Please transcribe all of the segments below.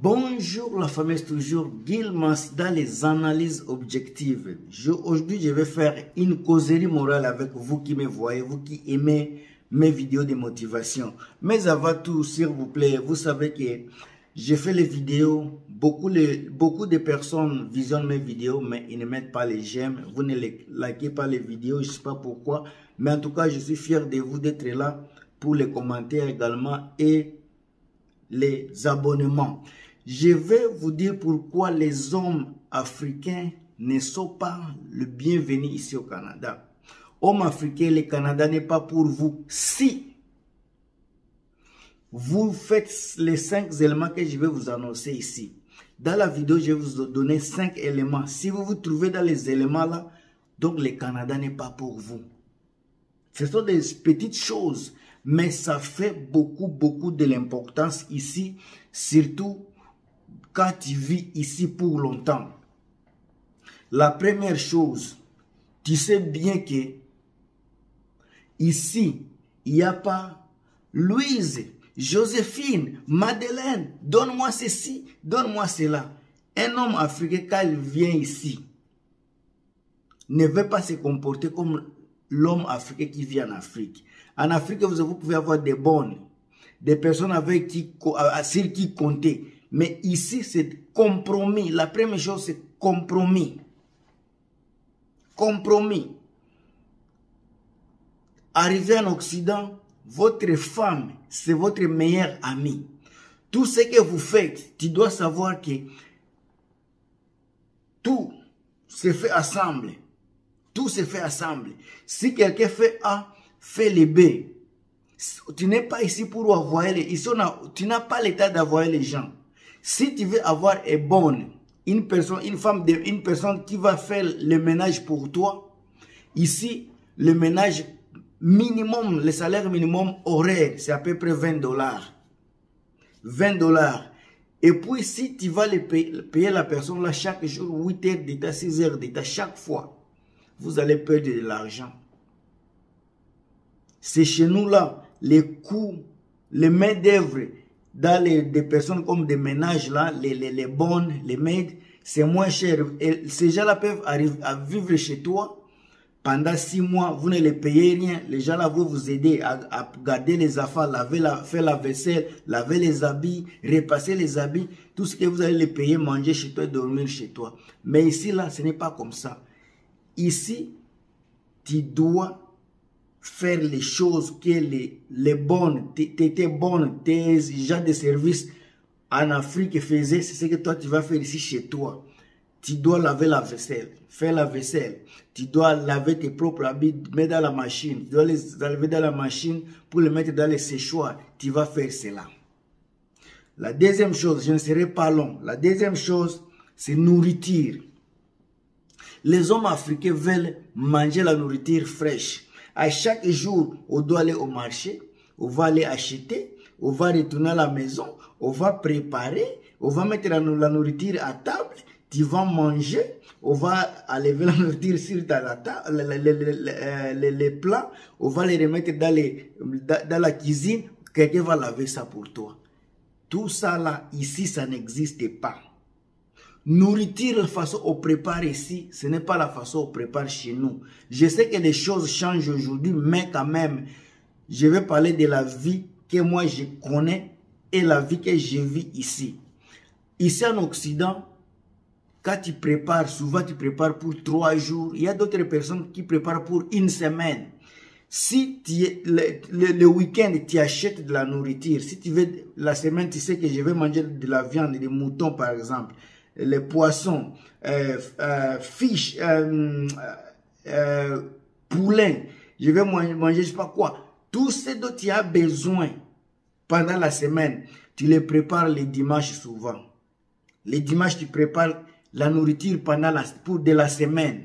Bonjour la famille, c'est toujours Gilmas dans les analyses objectives. Aujourd'hui, je vais faire une causerie morale avec vous qui me voyez, vous qui aimez mes vidéos de motivation. Mais avant tout, s'il vous plaît, vous savez que je fais les vidéos, beaucoup de personnes visionnent mes vidéos, mais ils ne mettent pas les j'aime, vous ne likez pas les vidéos, je ne sais pas pourquoi. Mais en tout cas, je suis fier de vous d'être là pour les commentaires également et les abonnements. Je vais vous dire pourquoi les hommes africains ne sont pas le bienvenu ici au Canada. Hommes africains, le Canada n'est pas pour vous. Si vous faites les 5 éléments que je vais vous annoncer ici. Dans la vidéo, je vais vous donner 5 éléments. Si vous vous trouvez dans les éléments là, donc le Canada n'est pas pour vous. Ce sont des petites choses, mais ça fait beaucoup de l'importance ici, surtout quand tu vis ici pour longtemps. La première chose, tu sais bien que ici, il n'y a pas Louise, Joséphine, Madeleine, donne-moi ceci, donne-moi cela. Un homme africain, quand il vient ici, ne veut pas se comporter comme l'homme africain qui vit en Afrique. En Afrique, vous pouvez avoir des bonnes, des personnes avec qui, sur qui compter. Mais ici, c'est compromis. La première chose, c'est compromis. Compromis. Arrivé en Occident, votre femme, c'est votre meilleure amie. Tout ce que vous faites, tu dois savoir que tout se fait ensemble. Tout se fait ensemble. Si quelqu'un fait A, fais le B. Tu n'es pas ici pour envoyer les... Ici, tu n'as pas l'état d'envoyer les gens. Si tu veux avoir une bonne, une personne qui va faire le ménage pour toi, ici, le ménage minimum, le salaire minimum horaire, c'est à peu près $20. $20. Et puis, si tu vas payer la personne là chaque jour, 8 heures d'état, 6 heures d'état, chaque fois, vous allez perdre de l'argent. C'est chez nous là, les coûts, les mains d'œuvre, dans des personnes comme des ménages là, les bonnes, les maids, c'est moins cher. Et ces gens-là peuvent arriver à vivre chez toi pendant 6 mois, vous ne les payez rien. Les gens là vont vous aider à garder les affaires, faire la vaisselle, laver les habits, repasser les habits, tout ce que vous allez les payer, manger chez toi, dormir chez toi. Mais ici là, ce n'est pas comme ça. Ici, tu dois faire les choses que les bonnes, tes gens de service en Afrique faisaient, c'est ce que toi tu vas faire ici chez toi. Tu dois laver la vaisselle, faire la vaisselle. Tu dois laver tes propres habits, mettre dans la machine. Tu dois les laver dans la machine pour les mettre dans les séchoirs. Tu vas faire cela. La deuxième chose, je ne serai pas long. La deuxième chose, c'est nourriture. Les hommes africains veulent manger la nourriture fraîche. À chaque jour, on doit aller au marché, on va aller acheter, on va retourner à la maison, on va préparer, on va mettre la nourriture à table, tu vas manger, on va enlever la nourriture sur la table, les plats, on va les remettre dans la cuisine, quelqu'un va laver ça pour toi. Tout ça là, ici, ça n'existe pas. Nourriture, la façon on prépare ici, ce n'est pas la façon on prépare chez nous. Je sais que les choses changent aujourd'hui, mais quand même, je vais parler de la vie que moi je connais et la vie que je vis ici. Ici en Occident, quand tu prépares, souvent tu prépares pour 3 jours. Il y a d'autres personnes qui préparent pour 1 semaine. Si le week-end, tu achètes de la nourriture, si tu veux la semaine, tu sais que je vais manger de la viande, des moutons par exemple, les poissons, fish, poulet, je vais manger je sais pas quoi. Tout ce dont tu as besoin pendant la semaine, tu les prépares les dimanches souvent. Les dimanches, tu prépares la nourriture pour de la semaine.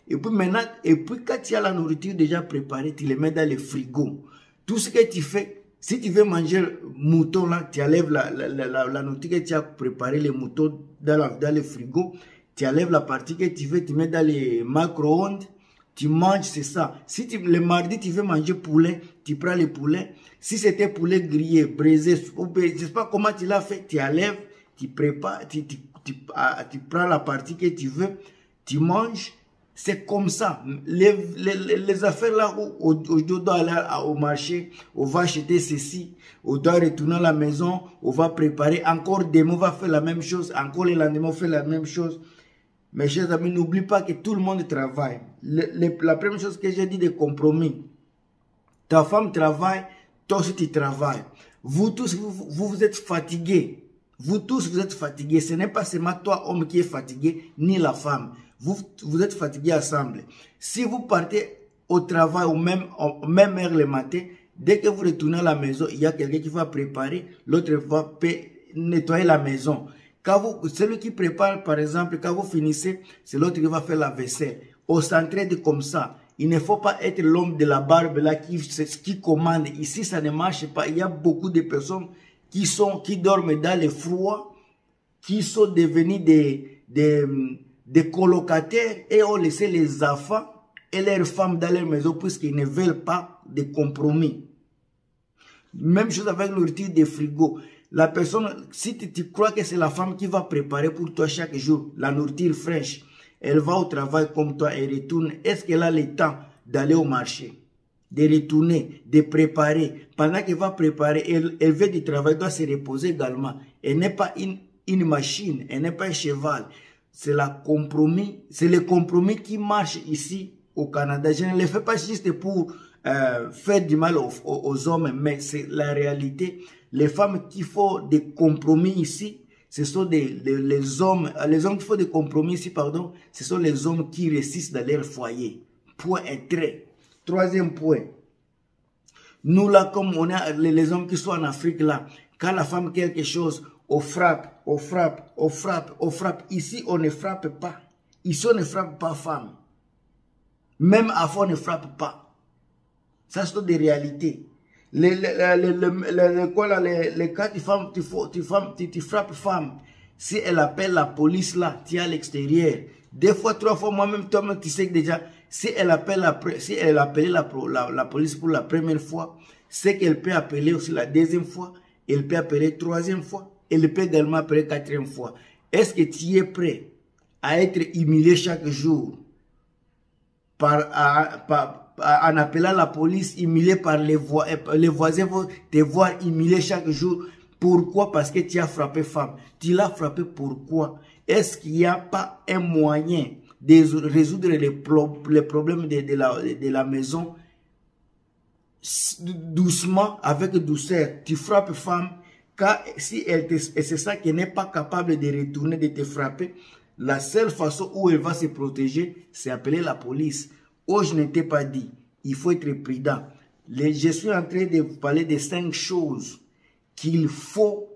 Et puis maintenant, quand tu as la nourriture déjà préparée, tu les mets dans le frigo. Tout ce que tu fais, si tu veux manger mouton là, tu enlèves la nourriture que tu as préparé, les moutons dans le frigo, tu enlèves la partie que tu veux, tu mets dans les micro-ondes, tu manges, c'est ça. Si le mardi tu veux manger poulet, tu prends le poulet. Si c'était poulet grillé, braisé, je ne sais pas comment tu l'as fait, tu enlèves, tu prépares, tu prends la partie que tu veux, tu manges. C'est comme ça. Les affaires là où on doit aller au marché, on va acheter ceci, on doit retourner à la maison, on va préparer. Encore demain, on va faire la même chose. Encore le lendemain, on fait la même chose. Mes chers amis, n'oublie pas que tout le monde travaille. La première chose que j'ai dit, des compromis. Ta femme travaille, toi aussi tu travailles. Vous tous, vous êtes fatigués. Vous tous, vous êtes fatigués. Ce n'est pas seulement toi, homme, qui est fatigué, ni la femme. Vous êtes fatigués ensemble. Si vous partez au travail au même heure le matin, dès que vous retournez à la maison, il y a quelqu'un qui va préparer, l'autre va nettoyer la maison. Celui qui prépare, par exemple, quand vous finissez, c'est l'autre qui va faire la vaisselle. On s'entraide comme ça. Il ne faut pas être l'homme de la barbe là qui commande. Ici, ça ne marche pas. Il y a beaucoup de personnes qui dorment dans le froid, qui sont devenus des colocataires et ont laissé les enfants et leurs femmes dans leur maison puisqu'ils ne veulent pas de compromis. Même chose avec l'ouverture des frigos. La personne, si tu crois que c'est la femme qui va préparer pour toi chaque jour la nourriture fraîche, elle va au travail comme toi et retourne. Est-ce qu'elle a le temps d'aller au marché, de retourner, de préparer? Pendant qu'elle va préparer, elle veut du travail, doit se reposer également. Elle n'est pas une machine, elle n'est pas un cheval. C'est le compromis qui marche ici au Canada. Je ne le fais pas juste pour faire du mal aux hommes, mais c'est la réalité. Les femmes qui font des compromis ici, ce sont les hommes qui font des compromis ici, pardon, ce sont les hommes qui résistent dans leur foyer. Point et trait. Troisième point. Nous là, comme on a les hommes qui sont en Afrique là, quand la femme quelque chose, on frappe, on frappe, on frappe, on frappe. Ici, on ne frappe pas. Ici, on ne frappe pas femme. Même avant, on ne frappe pas. Ça, c'est des réalités. Les cas de femme, tu frappes femme. Si elle appelle la police là, tu es à l'extérieur. Deux fois, trois fois, moi-même, toi-même, tu sais que déjà, si elle appelle la police pour la première fois, c'est qu'elle peut appeler aussi la deuxième fois, elle peut appeler troisième fois, elle peut également appeler quatrième fois. Est-ce que tu es prêt à être humilié chaque jour en appelant la police, humilié par les voisins vont te voir humilié chaque jour? Pourquoi? Parce que tu as frappé femme. Tu l'as frappé pourquoi? Est-ce qu'il n'y a pas un moyen de résoudre les problèmes de la maison doucement, avec douceur? Tu frappes femme, car si c'est ça qu'elle n'est pas capable de retourner, de te frapper, la seule façon où elle va se protéger, c'est appeler la police. Oh, je ne t'ai pas dit, il faut être prudent. Je suis en train de vous parler de 5 choses qu'il faut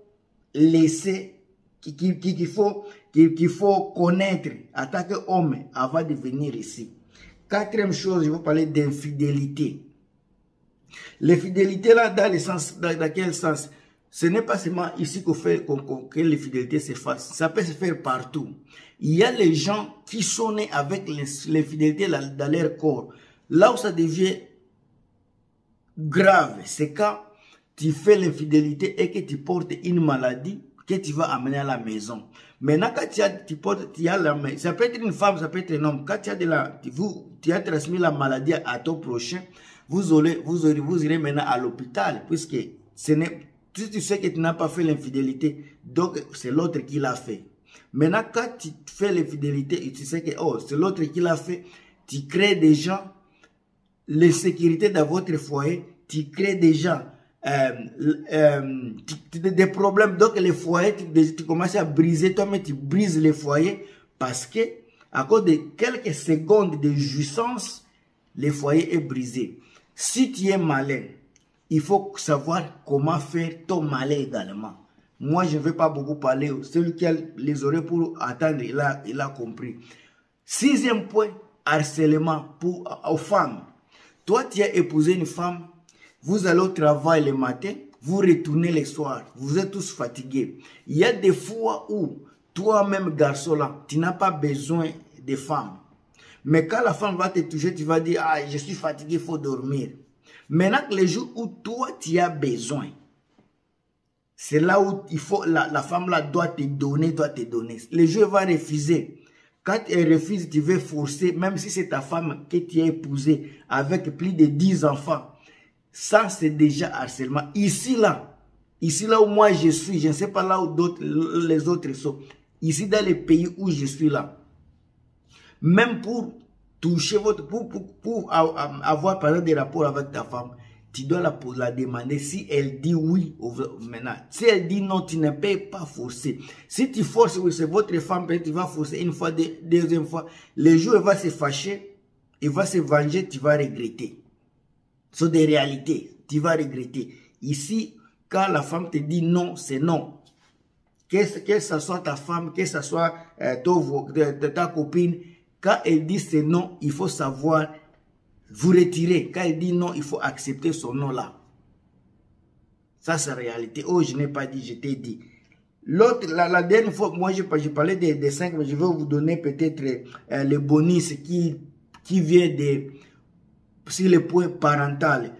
laisser, qu'il faut connaître en tant qu'homme avant de venir ici. Quatrième chose, je vais parler d'infidélité. L'infidélité là, dans quel sens? Ce n'est pas seulement ici que l'infidélité se fasse. Ça peut se faire partout. Il y a les gens qui sont nés avec l'infidélité dans leur corps. Là où ça devient grave, c'est quand tu fais l'infidélité et que tu portes une maladie que tu vas amener à la maison. Maintenant, quand tu as la maladie, ça peut être une femme, ça peut être un homme. Quand tu as transmis la maladie à ton prochain, vous irez maintenant à l'hôpital, puisque si tu sais que tu n'as pas fait l'infidélité, donc c'est l'autre qui l'a fait. Maintenant, quand tu fais l'infidélité et tu sais que c'est l'autre qui l'a fait, tu crées déjà l'insécurité dans votre foyer, tu crées déjà des problèmes. Donc les foyers, tu commences à briser, toi-même tu brises les foyers parce que à cause de quelques secondes de jouissance, le foyer est brisé. Si tu es malin, il faut savoir comment faire ton malin également. Moi, je ne vais pas beaucoup parler. Celui qui a les oreilles pour attendre, il a compris. 6e point, harcèlement aux femmes. Toi, tu as épousé une femme, vous allez au travail le matin, vous retournez le soir, vous êtes tous fatigués. Il y a des fois où, toi-même, garçon là, tu n'as pas besoin de femme. Mais quand la femme va te toucher, tu vas dire, ah, je suis fatigué, il faut dormir. Maintenant, les jours où toi, tu as besoin, C'est là où il faut, la femme là doit te donner, Le jeu va refuser. Quand elle refuse, tu veux forcer, même si c'est ta femme que tu as épousée avec plus de 10 enfants. Ça, c'est déjà harcèlement. Ici là où moi je suis, je ne sais pas là où les autres sont. Ici, dans les pays où je suis là, même pour toucher pour avoir par exemple des rapports avec ta femme, tu dois la demander. Si elle dit oui, maintenant. Si elle dit non, tu ne peux pas forcer. Si tu forces, oui, c'est votre femme, peut-être tu vas forcer une fois, deuxième fois. Le jour où elle va se fâcher, elle va se venger, tu vas regretter. Ce sont des réalités, tu vas regretter. Ici, quand la femme te dit non, c'est non. Que ce soit ta femme, que ce soit ta copine, quand elle dit c'est non, il faut savoir vous retirer. Quand elle dit non, il faut accepter son non là. Ça, c'est la réalité. Oh, je n'ai pas dit, je t'ai dit. L'autre, la dernière fois, moi, je parlais des 5, mais je vais vous donner peut-être le bonus qui vient sur le point parental.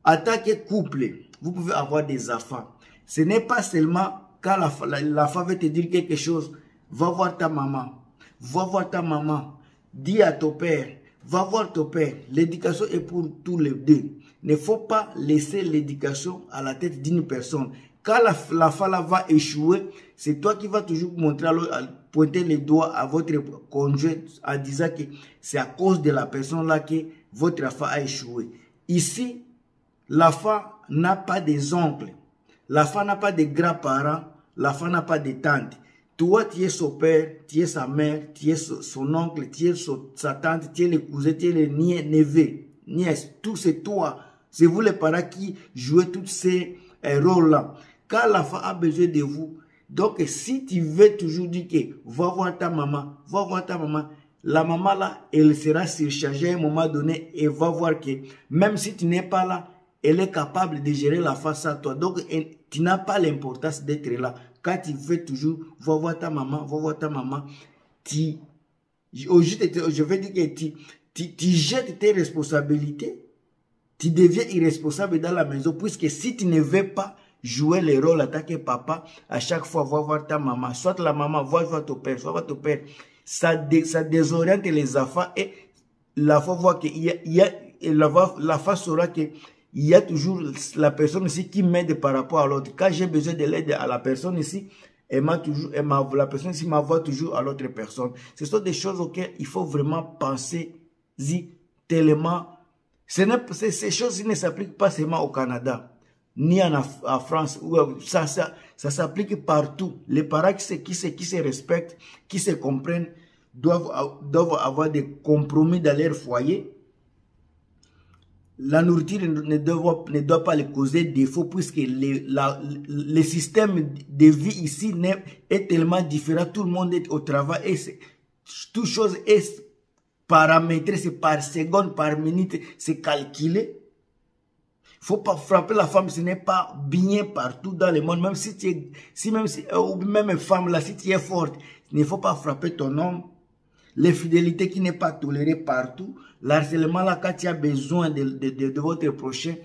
En tant que couple, vous pouvez avoir des enfants. Ce n'est pas seulement quand la femme veut te dire quelque chose, va voir ta maman. Va voir ta maman. Dis à ton père. Va voir ton père. L'éducation est pour tous les deux. Il ne faut pas laisser l'éducation à la tête d'une personne. Quand la femme va échouer, c'est toi qui vas toujours montrer, pointer les doigts à votre conjoint en disant que c'est à cause de la personne là que votre femme a échoué. Ici, la femme n'a pas des oncles. La femme n'a pas de grands-parents. La femme n'a pas de tantes. Toi, tu es son père, tu es sa mère, tu es son oncle, tu es sa tante, tu es le cousin, tu es le neveu, nièce. Tout c'est toi. C'est vous les parents qui jouez tous ces rôles-là. Quand la femme a besoin de vous, donc si tu veux toujours dire que va voir ta maman, la maman là, elle sera surchargée à un moment donné et va voir que même si tu n'es pas là, elle est capable de gérer la face à toi. Donc, tu n'as pas l'importance d'être là. Quand tu fais toujours, va voir ta maman, je vais dire que tu jettes tes responsabilités, tu deviens irresponsable dans la maison, puisque si tu ne veux pas jouer le rôle en tant que papa, à chaque fois, va voir ta maman, soit la maman, va voir ton père, ça désoriente les enfants et la fois voit qu'il la fois saura que il y a toujours la personne ici qui m'aide par rapport à l'autre. Quand j'ai besoin de l'aide à la personne ici, la personne ici m'envoie toujours à l'autre personne. Ce sont des choses auxquelles il faut vraiment penser tellement. Ces choses ne s'appliquent pas seulement au Canada, ni en France. Ça s'applique partout. Les parents qui se respectent, qui se comprennent, doivent avoir des compromis dans leur foyer. La nourriture ne doit pas les causer défaut, puisque le système de vie ici est tellement différent. Tout le monde est au travail et toute chose est paramétrée, c'est par seconde, par minute, c'est calculé. Il ne faut pas frapper la femme, ce n'est pas bien partout dans le monde. Même même femme là, si tu es forte, il ne faut pas frapper ton homme. L'infidélité qui n'est pas tolérée partout. L'harcèlement là, quand tu as besoin de votre prochain,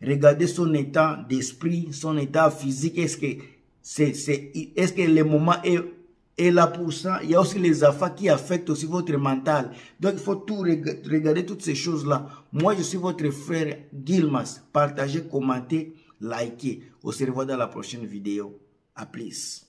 regardez son état d'esprit, son état physique. Est-ce que le moment est là pour ça? Il y a aussi les affaires qui affectent aussi votre mental. Donc il faut tout regarder toutes ces choses-là. Moi, je suis votre frère Gilmas. Partagez, commentez, likez. On se revoit dans la prochaine vidéo. À plus.